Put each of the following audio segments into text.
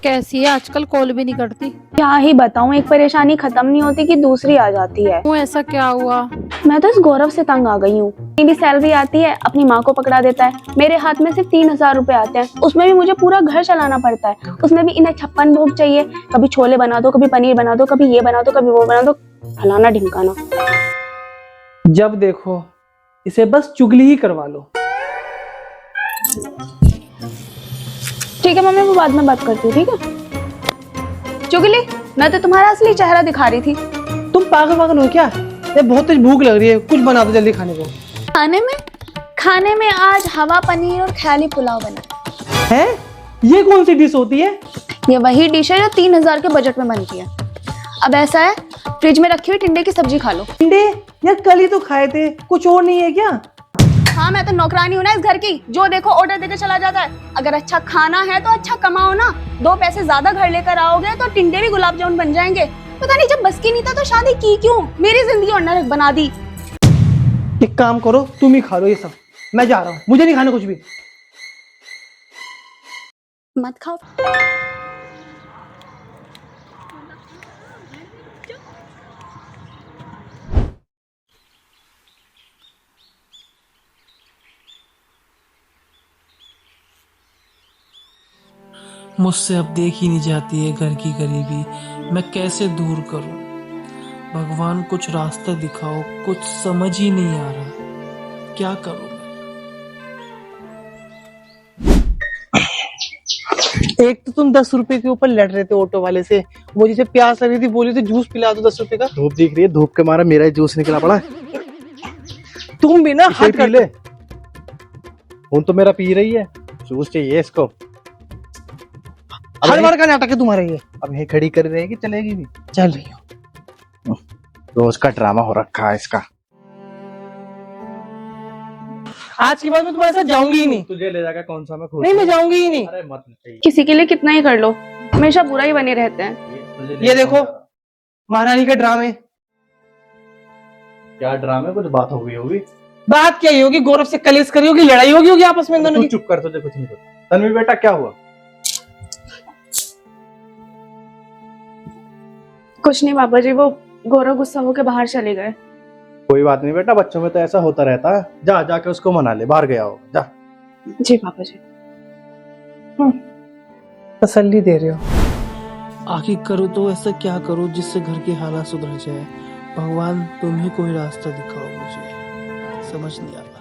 कैसी है आजकल, कॉल भी नहीं करती। क्या ही बताऊं, एक परेशानी खत्म नहीं होती कि दूसरी आ जाती है। क्यों, ऐसा क्या हुआ? मैं तो इस गौरव से तंग आ गई हूँ। मेरी सैलरी आती है, अपनी माँ को पकड़ा देता है। मेरे हाथ में सिर्फ 3,000 रुपए आते हैं, उसमें भी मुझे पूरा घर चलाना पड़ता है। उसमें भी इन्हें 56 भोग चाहिए, कभी छोले बना दो, कभी पनीर बना दो, कभी ये बना दो, कभी वो बना दो, फलाना ढिमकाना। जब देखो इसे बस चुगली ही करवा लो। ठीक है मम्मी, वो बाद में बात करती हूँ, ठीक है। चुगली, मैं तो तुम्हारा असली चेहरा दिखा रही थी। तुम पागल हो क्या? ये बहुत तेज भूख लग रही है, कुछ बना दो जल्दी खाने को। खाने में आज हवा पनीर और ख्याली पुलाव बना है। ये कौन सी डिश होती है? ये वही डिश है जो 3,000 के बजट में बनती है। अब ऐसा है, फ्रिज में रखी हुई टिंडे की सब्जी खा लो। टिंडे? यार कल ही तो खाए थे, कुछ और नहीं है क्या? हाँ, मैं तो नौकरानी हूँ ना इस घर की, जो देखो ऑर्डर देके चला जाता है। अगर अच्छा खाना है तो अच्छा कमाओ ना, 2 पैसे ज्यादा घर लेकर आओगे तो टिंडे भी गुलाब जामुन बन जाएंगे। पता नहीं जब बस की नहीं था तो शादी की क्यों, मेरी जिंदगी और नरक बना दी। एक काम करो, तुम ही खा लो ये सब, मैं जा रहा हूँ, मुझे नहीं खाना कुछ भी। मत खाओ। मुझसे अब देखी नहीं जाती है घर की गरीबी, मैं कैसे दूर करूं? भगवान कुछ रास्ता दिखाओ, कुछ समझ ही नहीं आ रहा, क्या करूं? एक तो तुम 10 रुपए के ऊपर लड़ रहे थे ऑटो वाले से, वो जिसे प्यास लग रही थी बोली थी जूस पिला दो 10 रुपए का। धूप दिख रही है, धूप के मारा मेरा ही जूस निकला पड़ा है। तुम भी ना इसे हद पी कर ले। खून तो मेरा पी रही है, जूस चाहिए इसको। हर बार का नाटक है तुम्हारा ये। अब यही खड़ी कर रही है कि चलेगी भी? चल रही हो। रोज का ड्रामा हो रखा है इसका। आज के बाद मैं तुम्हारे साथ जाऊंगी ही नहीं। तुझे ले जाकर कौन सा मैं खुश नहीं, मैं जाऊंगी ही नहीं। अरे मत चाहिए। किसी के लिए कितना ही कर लो, हमेशा बुरा ही बने रहते हैं। ये देखो महारानी के ड्रामे। क्या ड्रामे, कुछ बात हो गई होगी। बात क्या ही होगी, गौरव से कलेश करी होगी, लड़ाई होगी आपस में इन दोनों तू की। चुप कर, तुझे कुछ नहीं पता। तन्वी बेटा क्या हुआ? कुछ नहीं पापा जी, वो गौरव गुस्सा होकर बाहर चले गए। कोई बात नहीं बेटा, बच्चों में तो ऐसा होता रहता है। जा जाके उसको मना ले, बाहर गया हो जा। जी पापा जी। तसल्ली दे रहे हो। आखिर करो तो ऐसा क्या करो जिससे घर के हालात सुधर जाए? भगवान तुम ही कोई रास्ता दिखाओ, मुझे समझ नहीं आता।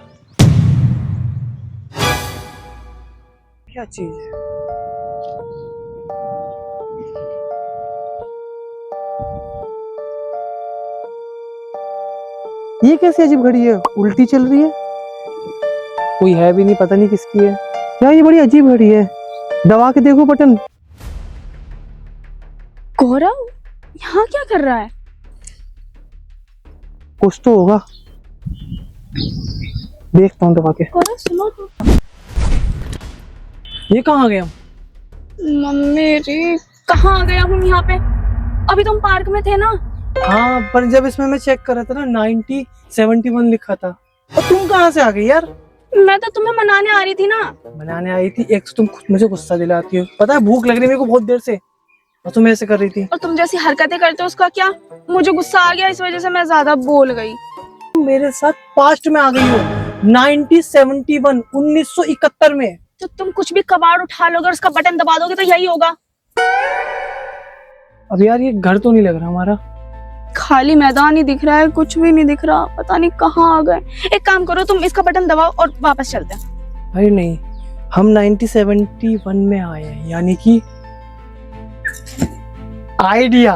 क्या चीज है? ये कैसी अजीब घड़ी है, उल्टी चल रही है। कोई है भी नहीं, पता नहीं किसकी है। यार ये बड़ी अजीब घड़ी है, दबा के देखो बटन। गौरव यहाँ क्या कर रहा है? कुछ तो होगा, देखता हूँ दबा के। गौरव सुनो तो। ये कहाँ आ गया? मम्मी जी, कहाँ आ गए हम यहाँ पे? अभी तुम पार्क में थे ना। हाँ, पर जब इसमें मैं चेक कर रहा था ना 9071 लिखा था। और तुम कहाँ से आ गई यार? मैं तो तुम्हें मनाने आ रही थी ना। बनाने आई थी। एक तो तुम खुद मुझे गुस्सा दिलाती हो, पता है भूख लग रही है मेरे को बहुत देर से, और तुम ऐसे कर रही थी। और तुम जैसी हरकतें करते हो उसका क्या? मुझे गुस्सा आ गया, इस वजह से मैं ज्यादा बोल गई। तुम मेरे साथ पास्ट में आ गई हो, 1971 1971 में। तो तुम कुछ भी कबाड़ उठा लोगे और उसका बटन दबा दोगे तो यही होगा। अब यार ये घर तो नहीं लग रहा हमारा। खाली मैदान ही दिख रहा है, कुछ भी नहीं दिख रहा, पता नहीं कहाँ आ गए। एक काम करो, तुम इसका बटन दबाओ और वापस चलते हैं। अरे नहीं, हम 1971 में आए हैं, यानी कि आइडिया।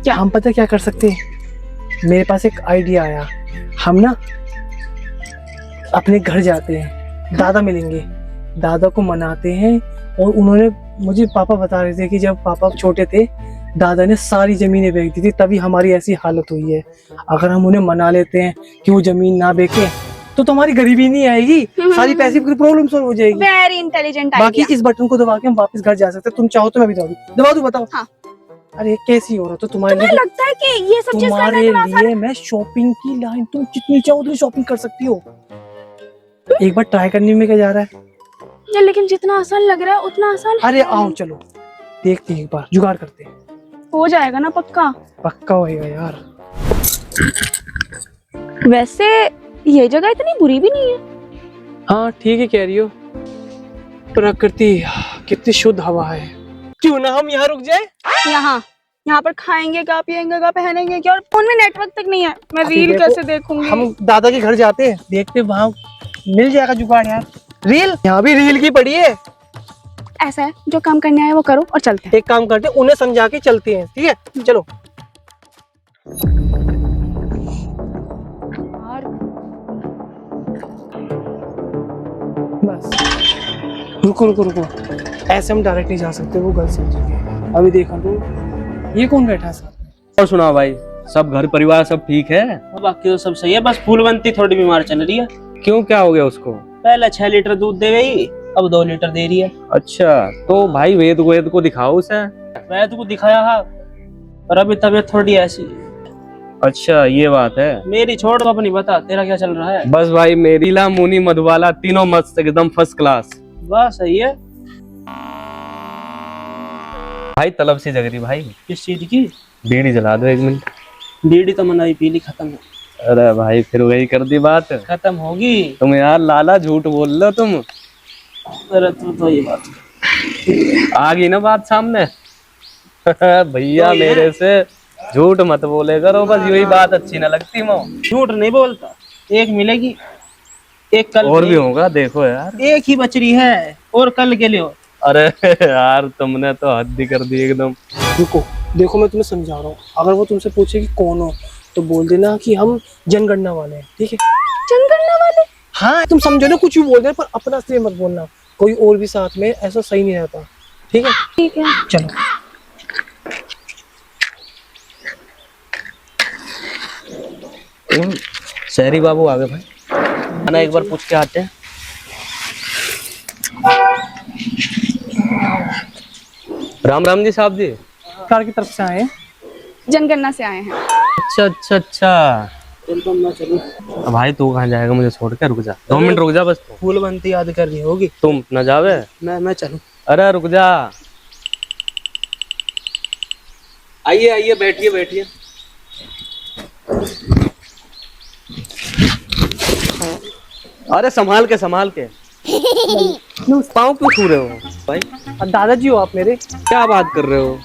क्या? हम पता क्या कर सकते हैं, मेरे पास एक आइडिया आया। हम ना अपने घर जाते हैं, दादा मिलेंगे, दादा को मनाते हैं। और उन्होंने मुझे पापा बता रहे थे कि जब पापा छोटे थे दादा ने सारी जमीनें बेच दी थी, तभी हमारी ऐसी हालत हुई है। अगर हम उन्हें मना लेते हैं कि वो जमीन ना बेचे तो तुम्हारी गरीबी नहीं आएगी, सारी पैसे की प्रॉब्लम सॉल्व हो जाएगी। वेरी इंटेलिजेंट बाकी इस बटन को दबा के हम वापस घर जा सकते हैं। तुम चाहो तो मैं भी दबा दूं, बताओ। हाँ। अरे कैसी हो रहा तो तुम्हारे तुम्हें लिए, लगता है कि ये सब चीज करना तुम्हारे इतना आसान लिए मैं शॉपिंग की लाइन, तुम जितनी चाहो उतनी शॉपिंग कर सकती हो। एक बार ट्राई करने में क्या जा रहा है? है? लेकिन जितना आसान लग रहा है उतना आसान है अरे आओ नहीं। चलो, देखते हैं, एक बार जुगाड़ करते हैं। हो जाएगा ना पक्का? पक्का होएगा यार। वैसे ये जगह इतनी बुरी भी नहीं है। हाँ ठीक है कह रही हो। प्रकृति कितनी शुद्ध हवा है। क्यों ना हम यहाँ रुक जाए? यहाँ पर खाएंगे क्या, पिएंगे क्या, पहनेंगे क्या, और फोन में नेटवर्क तक नहीं है। मैं अभी रील देखो, कैसे देखूंगी? हम दादा के घर जाते हैं, देखते वहाँ मिल जाएगा जुगाड़ यार। रील यहाँ भी रील की पड़ी है। ऐसा है, जो काम करने आए वो करो और चलते हैं। एक काम करते हैं, उन्हें समझा के चलते हैं, ठीक है चलो। बस रुको रुको रुको, ऐसे हम डायरेक्ट नहीं जा सकते, वो गलत समझेंगे। अभी देखो तो ये कौन बैठा है साथ में? और सुनाओ भाई, सब घर परिवार सब ठीक है? बाकी तो सब सही है, बस फूलवंती थोड़ी बीमार चल रही है। क्यों, क्या हो गया उसको? पहले 6 लीटर दूध दे गई, अब 2 लीटर दे रही है। अच्छा, तो भाई वेद को दिखाओ उसे। वैद को दिखाया है, पर अभी तबीयत थोड़ी ऐसी। अच्छा ये बात है। मेरी छोड़, तो अपनी बता, तेरा क्या चल रहा है? बस भाई मेरी ला मुनी मधुबाला तीनों मस्त एकदम फर्स्ट क्लास। बस सही है। भाई तलब सी जग रही भाई। किस चीज की? बीड़ी जला दो 1 मिनट। बीड़ी तो मनाई पीली, खत्म है। अरे भाई फिर वही कर दी बात। खत्म होगी। तुम यार लाला झूठ बोल रहे हो तुम। अरे तो ये बात आ गई ना बात सामने। भैया तो ये मेरे से झूठ मत बोले करो, बस यही बात अच्छी ना लगती मो। झूठ नहीं बोलता। एक मिलेगी, एक कल और भी होगा, देखो यार। एक ही बच रही है, और कल के लिए। अरे यार तुमने तो हद ही कर दी एकदम। रुको देखो, मैं तुम्हें समझा रहा हूँ। अगर वो तुमसे पूछे कि कौन हो, तो बोल देना कि हम जनगणना वाले हैं, ठीक है? जनगणना वाले? हाँ तुम समझो ना, कुछ भी बोल दे पर अपना से मत बोलना, कोई और भी साथ में, ऐसा सही नहीं रहता, ठीक है? ठीक है चलो। शहरी बाबू आ गए भाई, आना एक बार पूछ के आते हैं। राम राम जी साहब जी। कार की तरफ से आए हैं। जनगणना से आए हैं। अच्छा अच्छा अच्छा। अब भाई तू कहाँ जाएगा मुझे छोड़ के? रुक जा 2 मिनट रुक जा बस। तू फूलवंती याद करनी होगी। तुम न जावे? मैं चलूं? अरे रुक जा। आइए आइए, बैठिए बैठिए। अरे संभाल के संभाल के। पाँव क्यों छू रहे हो भाई? अब दादाजी हो आप मेरे? क्या बात कर रहे हो?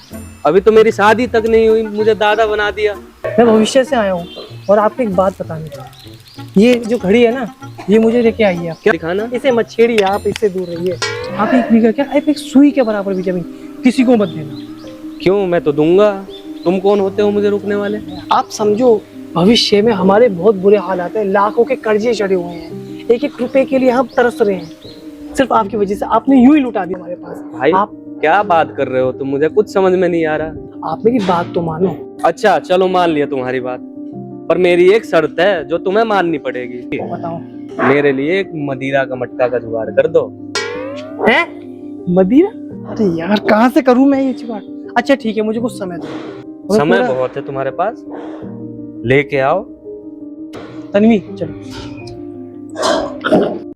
अभी तो मेरी शादी तक नहीं हुई, मुझे दादा बना दिया। मैं भविष्य से आया हूँ और आपको एक बात बतानी थी। ये जो घड़ी है ना, ये मुझे लेके आई है। क्या दिखाना? इसे मत छेड़िए, आप इससे दूर रहिए। आप 1 बीघा क्या, आप एक सुई के बराबर भी जमीन किसी को मत देना। क्यों, मैं तो दूंगा। तुम कौन होते हो मुझे रोकने वाले? आप समझो, भविष्य में हमारे बहुत बुरे हालात हैं, लाखों के कर्जे चढ़े हुए हैं, 1-1 रुपए के लिए हम तरस रहे हैं। सिर्फ आपकी वजह से, आपने यूं ही लुटा दिया हमारे पास। भाई आप क्या बात कर रहे हो तुम? मुझे कुछ समझ में नहीं आ रहा। आप मेरी बात तो मानो। अच्छा चलो मान लिया तुम्हारी बात, पर मेरी एक शर्त है जो तुम्हें माननी पड़ेगी। बताओ। मेरे लिए एक मदिरा का मटका का जुगाड़ कर दो। है मदिरा? अरे यार कहाँ से करूं मैं ये जुगाड़? अच्छा ठीक है, मुझे कुछ समय दो। समय बहुत है तुम्हारे पास, लेके आओ। तन्वी चलो।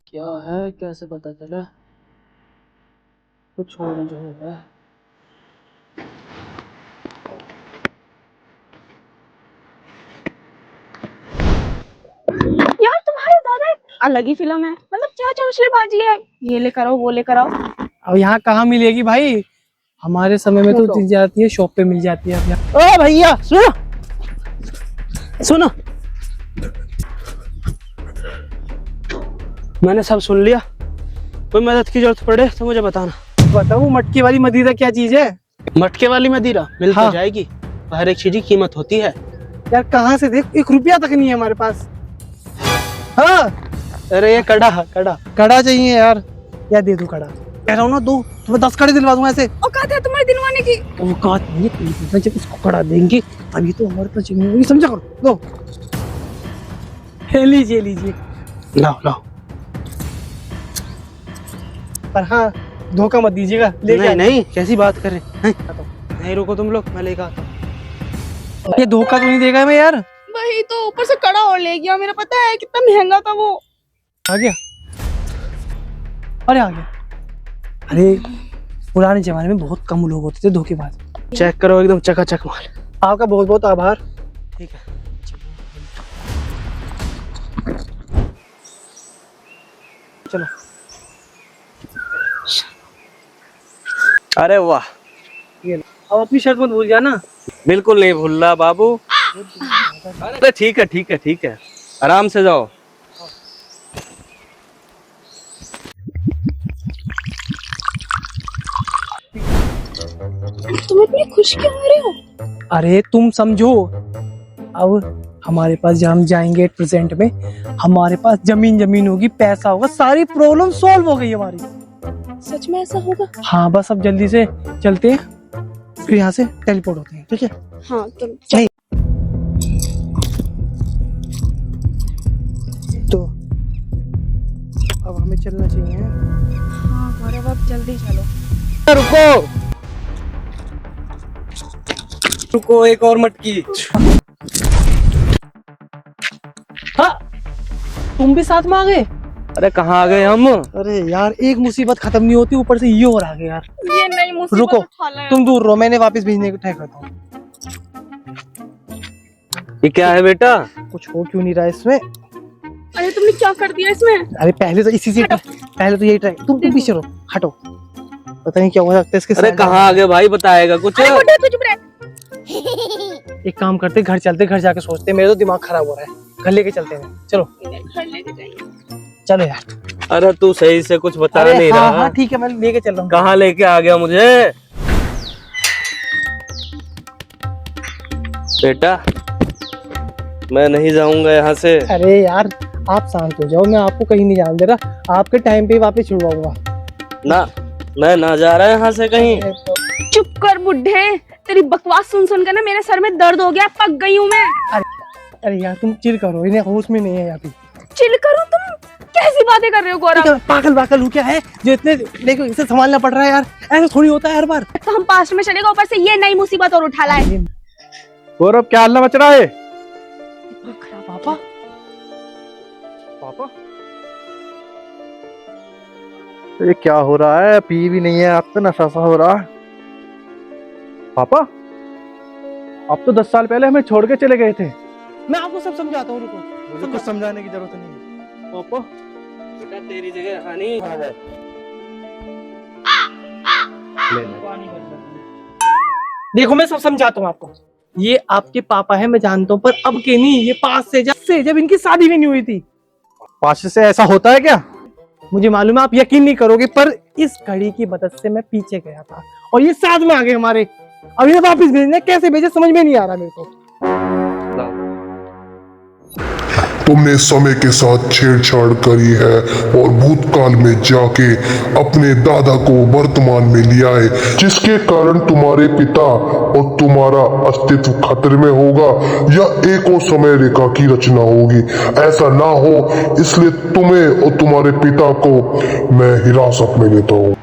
क्या है, कैसे पता चला? कुछ छोड़ जो है। यार तुम्हारे दादा अलग ही फिल्म है, मतलब क्या चौचलेबाजी है, ये लेकर आओ वो लेकर आओ। अब यहाँ कहाँ मिलेगी भाई? हमारे समय में तो मिल जाती है, शॉप पे मिल जाती है। ओ भैया सुनो सुनो, मैंने सब सुन लिया। कोई मदद की जरूरत पड़े तो मुझे बताना। बताओ मटके वाली मदिरा क्या चीज है? मटके वाली मदिरा मिल तो हाँ। जाएगी, हर एक चीज की कीमत होती है। यार कहाँ से, देख 1 रुपया तक नहीं है हमारे पास। हाँ अरे ये कड़ा चाहिए यार। या दे दो कड़ा, कह रहा हूँ ना, दो तुम्हें 10 कड़े दिलवा दूंगा ऐसे। औकात है तुम्हारे दिलवाने की? औकात नहीं है, जब इसको कड़ा देंगे अभी तो हमारे पास जमीन होगी, समझा करो। लो लीजिए लीजिए। लाओ लाओ। पर हाँ धोखा मत दीजिएगा। नहीं नहीं, कैसी बात कर रहे हैं? नहीं रुको तुम लोग, मैं लेकर आता हूँ। ये धोखा तो नहीं देगा मैं यार? वही तो, ऊपर से कड़ा और ले गया। मेरा पता है कितना महंगा था वो। आ गया? अरे आ गया। अरे पुराने जमाने में बहुत कम लोग होते थे धोखेबाज। चेक करो एकदम चकाचक माल। आपका बहुत बहुत आभार। ठीक है। चलो। अरे वाह, ये लो। अब अपनी शर्त मत भूल जाना। बिल्कुल नहीं भूल रहा बाबू। अरे ठीक है ठीक है ठीक है, आराम से जाओ। तुम इतनी खुश क्यों हो रहे हो? अरे तुम समझो, अब हमारे पास जब हम जाएंगे प्रेजेंट में, हमारे पास जमीन होगी, पैसा होगा, सारी प्रॉब्लम सॉल्व हो गई हमारी। सच में ऐसा होगा? हाँ बस अब जल्दी से चलते हैं, फिर यहाँ से टेलीपोर्ट होते हैं, ठीक है? हाँ तुम नहीं। तो अब हमें चलना चाहिए। हाँ गौरव अब जल्दी चलो। रुको रुको, एक और मटकी। हाँ, तुम भी साथ में आ गए? अरे कहाँ आ गए हम? अरे यार, एक मुसीबत खत्म नहीं होती, ऊपर से ये और आ गए यार। ये नई मुसीबत रुको, उठा लाया। तुम दूर रहो, मैंने वापस भेजने को तय करता हूँ। ये क्या है बेटा? कुछ हो क्यों नहीं रहा है इसमें? अरे तुमने क्या कर दिया इसमें? अरे पहले तो इसी से पहले तो यही ट्राई। तुम पीछे रहो, हटो। पता नहीं क्या हो सकता है इसके अरे साथ। कहाँ आ गए भाई, बताएगा कुछ? अरे बुड्ढे तू चुप रह। एक काम करते, घर चलते, घर जाके सोचते। मेरा तो दिमाग खराब हो रहा है, घर लेके चलते हैं। चलो घर लेके जाएंगे। चलो यार। अरे तू सही से कुछ बता अरे नहीं हाँ रहा। हाँ ठीक है, मैं लेके चल रहा हूँ। कहाँ लेके आ गया मुझे? बेटा मैं नहीं जाऊंगा यहाँ से। अरे यार आप शांत हो जाओ, मैं आपको कहीं नहीं जाने दे रहा। आपके टाइम पे ही वापस छुड़वाऊंगा। ना, मैं ना जा रहा यहाँ से कहीं। चुप कर बुड्ढे, तेरी बकवास सुन सुन कर ना मेरे सर में दर्द हो गया, पक गई हूँ मैं। अरे यार तुम चिल करो, इन्हें होश में नहीं है अभी। चिल करो? तुम कैसी बातें कर रहे हो गौरव? पागल हूँ क्या है जो इतने, देखो इसे संभालना पड़ रहा है यार, ऐसा थोड़ी होता है हर बार। तो हम पास्ट में चलेगा, ऊपर से ये नई मुसीबत और उठा लाए। गौरव क्या हल्ला मच रहा है? पापा पापा ये क्या हो रहा है? पी भी नहीं है, आप तो नशा सा हो रहा है। पापा आप तो 10 साल पहले हमें छोड़ के चले गए थे। मैं आपको सब समझाता हूँ, रुको। मुझे कुछ समझाने की जरूरत नहीं है। पापा बेटा तेरी जगह हानि है। देखो मैं सब समझाता हूँ आपको। ये आपके पापा है, मैं जानता हूँ, पर अब के नहीं, ये 5 से जब इनकी शादी भी नहीं हुई थी। 5 से ऐसा होता है क्या? मुझे मालूम है, आप यकीन नहीं करोगे, पर इस घड़ी की मदद से मैं पीछे गया था और ये साथ में आ गए हमारे। अब इन्हें वापस भेजना, कैसे भेजे समझ में नहीं आ रहा मेरे को। तुमने समय के साथ छेड़छाड़ करी है और भूतकाल में जाके अपने दादा को वर्तमान में ले आए, जिसके कारण तुम्हारे पिता और तुम्हारा अस्तित्व खतरे में होगा या एक और समय रेखा की रचना होगी। ऐसा ना हो, इसलिए तुम्हें और तुम्हारे पिता को मैं हिरासत में लेता हूँ।